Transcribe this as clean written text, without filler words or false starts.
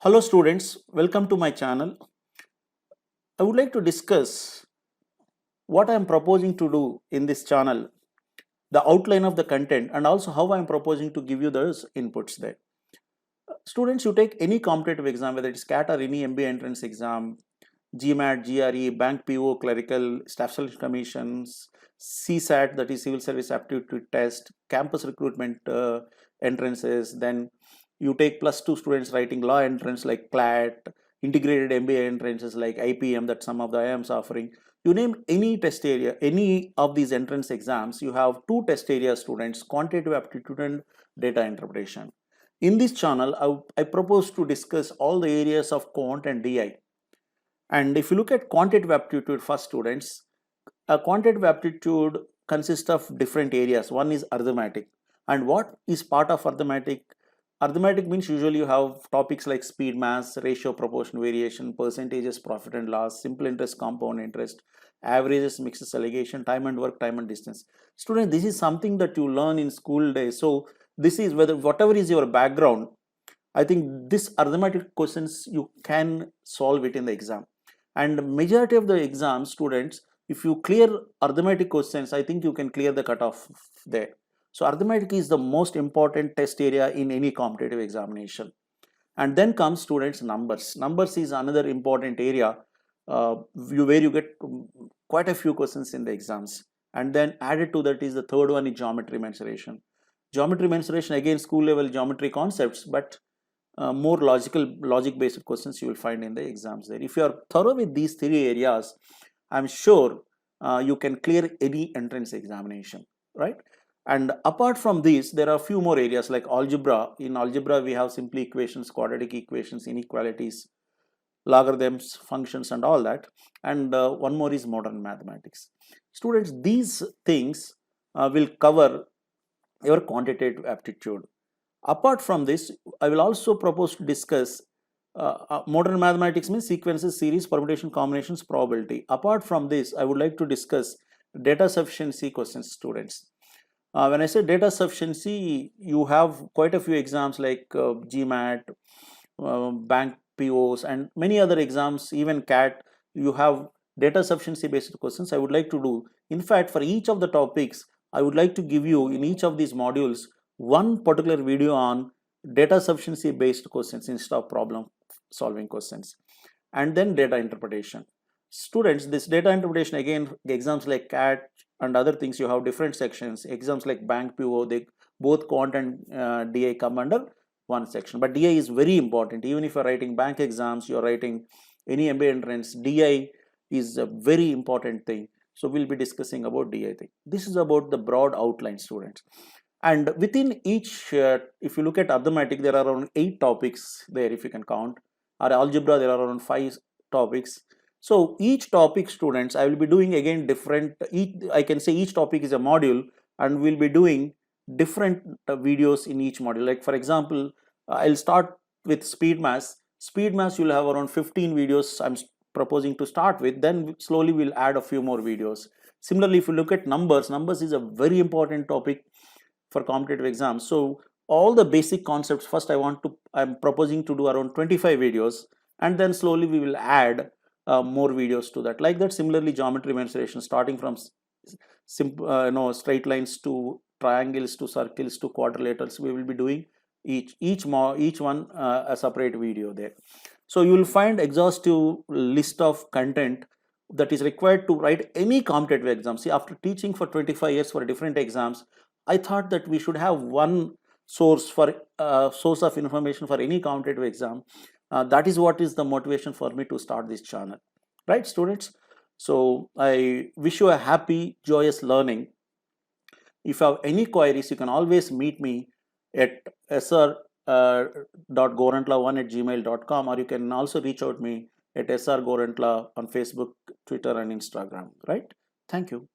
Hello students, welcome to my channel. I would like to discuss what I am proposing to do in this channel, the outline of the content, and also how I am proposing to give you those inputs there. Students, you take any competitive exam, whether it's CAT or any MBA entrance exam, GMAT, GRE, Bank PO, Clerical, Staff Selection Commissions, CSAT, that is Civil Service Aptitude Test, campus recruitment entrances, then you take +2 students writing law entrance like CLAT, integrated MBA entrances like IPM that some of the IIMs offering. You name any test area, any of these entrance exams, you have two test area students, quantitative aptitude and data interpretation. In this channel, I propose to discuss all the areas of quant and DI. And if you look at quantitative aptitude for students, a quantitative aptitude consists of different areas. One is arithmetic. And what is part of arithmetic? Arithmetic means usually you have topics like speed, mass, ratio, proportion, variation, percentages, profit and loss, simple interest, compound interest, averages, mixes, allegation, time and work, time and distance. Students, this is something that you learn in school days. So this is whatever is your background, I think this arithmetic questions you can solve it in the exam. And majority of the exam students, if you clear arithmetic questions, I think you can clear the cutoff there. So arithmetic is the most important test area in any competitive examination. And then comes students numbers. Numbers is another important area where you get quite a few questions in the exams. And then added to that is the third one is geometry mensuration. Geometry mensuration, again school level geometry concepts, but more logic based questions you will find in the exams there. If you are thorough with these three areas, I'm sure you can clear any entrance examination, right? And apart from this, there are a few more areas like algebra. In algebra, we have simple equations, quadratic equations, inequalities, logarithms, functions, and all that. And one more is modern mathematics. Students, these things will cover your quantitative aptitude. Apart from this, I will also propose to discuss modern mathematics means sequences, series, permutation, combinations, probability. Apart from this, I would like to discuss data sufficiency questions, students. When I say data sufficiency, you have quite a few exams like GMAT, bank POs, and many other exams, even CAT. You have data sufficiency based questions. I would like to do. In fact, for each of the topics, I would like to give you in each of these modules one particular video on data sufficiency based questions instead of problem solving questions, and then data interpretation. Students, this data interpretation, again, exams like CAT and other things, you have different sections. Exams like bank PO, they both quant and DI come under one section, but DI is very important. Even if you're writing bank exams, you're writing any MBA entrance, DI is a very important thing. So we'll be discussing about DI thing. This is about the broad outline, students. And within each, if you look at arithmetic, there are around 8 topics there if you can count. Or algebra, there are around 5 topics. So each topic, students, I will be doing again different, I can say each topic is a module, and we'll be doing different videos in each module. Like for example, I'll start with speed mass. Speed mass, you'll have around 15 videos I'm proposing to start with, then slowly we'll add a few more videos. Similarly, if you look at numbers, numbers is a very important topic for competitive exams. So all the basic concepts, first I'm proposing to do around 25 videos, and then slowly we will add more videos to that. Like that, similarly, geometry mensuration, starting from straight lines to triangles to circles to quadrilaterals, we will be doing each one a separate video there. So you will find exhaustive list of content that is required to write any competitive exam. See, after teaching for 25 years for different exams, I thought that we should have one source of information for any competitive exam. That is what is the motivation for me to start this channel, right, students? So I wish you a happy, joyous learning. If you have any queries, you can always meet me at sr.gorantla1@gmail.com, or you can also reach out me at srgorantla on Facebook, Twitter, and Instagram. Right? Thank you.